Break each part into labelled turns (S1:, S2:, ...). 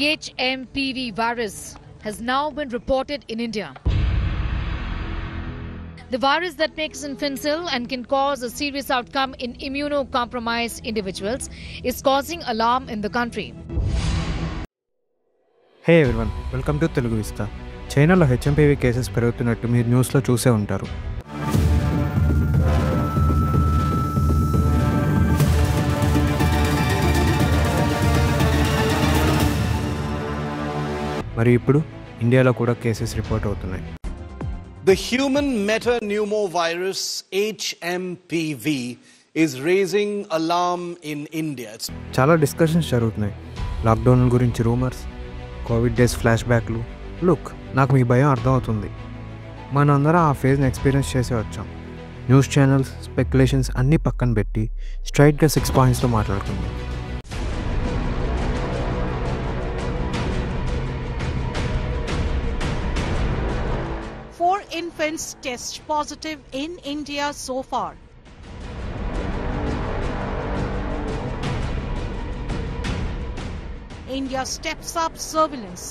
S1: The HMPV virus has now been reported in India. The virus that makes infants ill and can cause a serious outcome in immunocompromised individuals is causing alarm in the country.
S2: Hey everyone, welcome to Telugu Vista. చైనాలో HMPV cases పెరుగుతున్నట్టు మీరు న్యూస్లో చూసే ఉంటారు. మరి ఇప్పుడు ఇండియాలో కూడా cases report అవుతున్నాయి.
S3: The human metapneumovirus HMPV is raising alarm in India.
S2: చాలా డిస్కషన్స్ జరుగుతున్నాయి. లాక్డౌన్ గురించి రూమర్స్, కోవిడ్ డేస్ ఫ్లాష్ బ్యాక్లు. లుక్, నాకు మీ భయం అర్థమవుతుంది. మనందరం ఆ ఫేజ్ని ఎక్స్పీరియన్స్ చేసే వచ్చాం. న్యూస్ ఛానల్స్, స్పెక్యులేషన్స్ అన్నీ పక్కన పెట్టి స్ట్రైట్గా 6 పాయింట్స్తో మాట్లాడుకుందాం.
S4: Infants test positive in India so far. India steps up surveillance.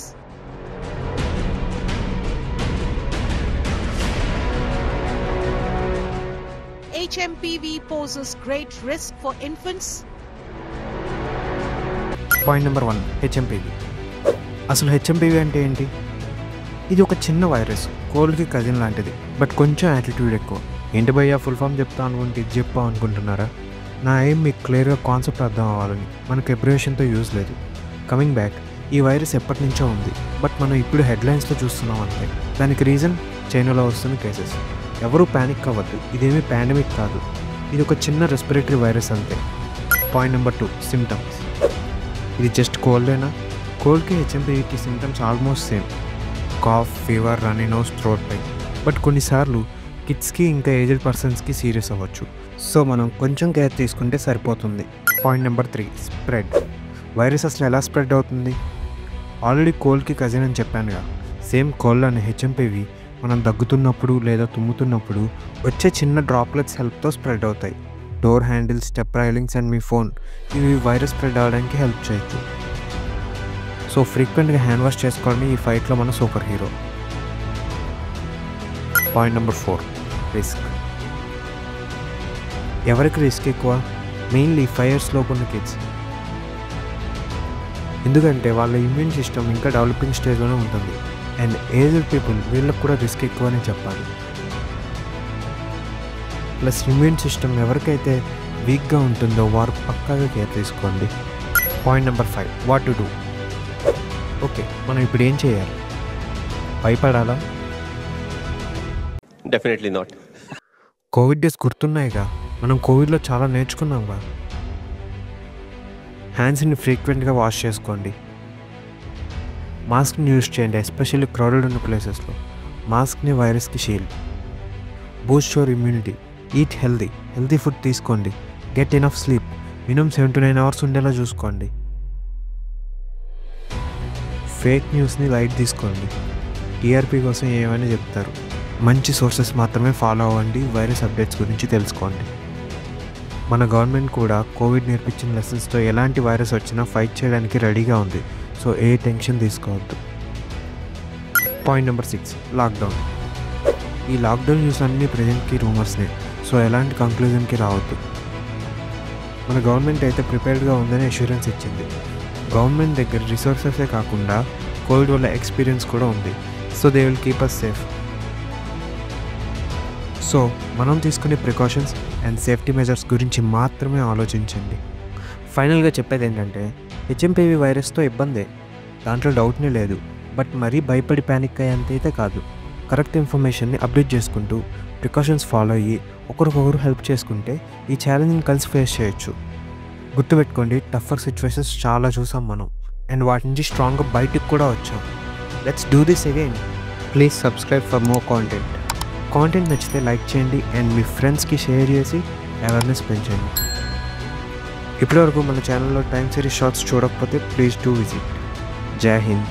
S4: HMPV poses great risk for infants.
S2: Point number 1, HMPV. అసలు హెచ్ఎంపీవీ అంటే ఏంటి? ఇది ఒక చిన్న వైరస్, కోల్డ్కి కజిన్ లాంటిది, బట్ కొంచెం యాటిట్యూడ్ ఎక్కువ. ఏంటి భయ్యా ఫుల్ ఫామ్ చెప్తా అనుకుంటే ఇది చెప్పా అనుకుంటున్నారా? నా ఏం మీకు క్లియర్గా కాన్సెప్ట్ అర్థం అవ్వాలని. మనకు ఎబ్రివేషన్తో యూజ్ లేదు. కమింగ్ బ్యాక్, ఈ వైరస్ ఎప్పటి నుంచో ఉంది, బట్ మనం ఇప్పుడు హెడ్లైన్స్లో చూస్తున్నాం అంతే. దానికి రీజన్ చైనాలో వస్తున్న కేసెస్. ఎవరూ ప్యానిక్ అవ్వద్దు, ఇదేమీ పాండమిక్ కాదు, ఇది ఒక చిన్న రెస్పిరేటరీ వైరస్ అంతే. Point number 2, symptoms. ఇది జస్ట్ కోల్డేనా? కోల్డ్కి హెచ్ఎంపీవీకి symptoms almost same. Cough, fever, runny nose, throat pain. But కొన్నిసార్లు కిడ్స్కి ఇంకా ఏజ్డ్ పర్సన్స్కి సీరియస్ అవ్వచ్చు. సో మనం కొంచెం కేర్ తీసుకుంటే సరిపోతుంది. Point number 3, spread. వైరస్ అసలు ఎలా స్ప్రెడ్ అవుతుంది? ఆల్రెడీ కోల్డ్కి కజిన్ అని చెప్పానుగా. సేమ్ కోల్డ్ అనే హెచ్ఎంపీవీ మనం దగ్గుతున్నప్పుడు లేదా తుమ్ముతున్నప్పుడు వచ్చే చిన్న డ్రాప్లెట్స్ హెల్ప్తో స్ప్రెడ్ అవుతాయి. Door handles, step railings and me phone, ఇవి వైరస్ స్ప్రెడ్ అవ్వడానికి హెల్ప్ చేయొచ్చు. సో ఫ్రీక్వెంట్గా హ్యాండ్ వాష్ చేసుకోవడం ఈ ఫైట్లో మన super hero. Point number 4, risk. ఎవరికి రిస్క్ ఎక్కువ? మెయిన్లీ 5 years లోపు ఉన్న కిడ్స్. ఎందుకంటే వాళ్ళ ఇమ్యూన్ సిస్టమ్ ఇంకా డెవలపింగ్ స్టేజ్లోనే ఉంటుంది. అండ్ ఏజ్డ్ పీపుల్, వీళ్ళకి కూడా రిస్క్ ఎక్కువ అని చెప్పాలి. ప్లస్ ఇమ్యూన్ సిస్టమ్ ఎవరికైతే వీక్గా ఉంటుందో వారు పక్కాగా కేర్ తీసుకోండి. Point number 5, what to do. Okay, మనం ఇప్పుడు ఏం చేయాలి? భయపడాలా?
S5: Definitely not.
S2: కోవిడ్ డేస్ గుర్తున్నాయిగా, మనం కోవిడ్లో చాలా నేర్చుకున్నాంగా. హ్యాండ్స్ని ఫ్రీక్వెంట్గా వాష్ చేసుకోండి. మాస్క్ని యూజ్ చేయండి, ఎస్పెషల్లీ క్రౌడెడ్ ఉన్న ప్లేసెస్లో. మాస్క్ని వైరస్కి shield. Boost your immunity. Eat healthy food తీసుకోండి. Get enough sleep. Minimum 7 to 9 hours ఉండేలా చూసుకోండి. ఫేక్ న్యూస్ని లైట్ తీసుకోండి. టీఆర్పీ కోసం ఏమైనా చెప్తారు. మంచి సోర్సెస్ మాత్రమే ఫాలో అవ్వండి. వైరస్ అప్డేట్స్ గురించి తెలుసుకోండి. మన గవర్నమెంట్ కూడా కోవిడ్ నేర్పించిన లెసన్స్తో ఎలాంటి వైరస్ వచ్చినా ఫైట్ చేయడానికి రెడీగా ఉంది. సో ఏ టెన్షన్ తీసుకోవద్దు. Point number 6, lockdown. ఈ లాక్డౌన్ న్యూస్ అన్నీ ప్రజెంట్కి రూమర్స్నే. సో ఎలాంటి కంక్లూజన్కి రావద్దు. మన గవర్నమెంట్ అయితే ప్రిపేర్డ్గా ఉందని అష్యూరెన్స్ ఇచ్చింది. గవర్నమెంట్ దగ్గర రిసోర్సెసే కాకుండా కోవిడ్ వల్ల ఎక్స్పీరియన్స్ కూడా ఉంది. So they will keep us safe. So మనం తీసుకునే ప్రికాషన్స్ అండ్ సేఫ్టీ మెజర్స్ గురించి మాత్రమే ఆలోచించండి. ఫైనల్గా చెప్పేది ఏంటంటే, హెచ్ఎంపీవీ వైరస్తో ఇబ్బందే, దాంట్లో డౌట్నే లేదు. బట్ మరీ భయపడి ప్యానిక్ అయ్యేంతైతే కాదు. కరెక్ట్ ఇన్ఫర్మేషన్ని అప్డేట్ చేసుకుంటూ ప్రికాషన్స్ ఫాలో అయ్యి ఒకరికొకరు హెల్ప్ చేసుకుంటే ఈ ఛాలెంజ్ని కలిసి ఫేస్ చేయొచ్చు. గుర్తుపెట్టుకోండి, టఫర్ సిచ్యువేషన్స్ చాలా చూసాం మనం, అండ్ వాటి నుంచి స్ట్రాంగ్గా బయటికి కూడా వచ్చాం. Let's do this again. Please subscribe for more content నచ్చితే లైక్ చేయండి అండ్ మీ ఫ్రెండ్స్కి షేర్ చేసి అవేర్నెస్ పెంచండి. ఇప్పటివరకు మన ఛానల్లో టైమ్ సిరీస్ షార్ట్స్ చూడకపోతే ప్లీజ్ డూ విజిట్. జై హింద్.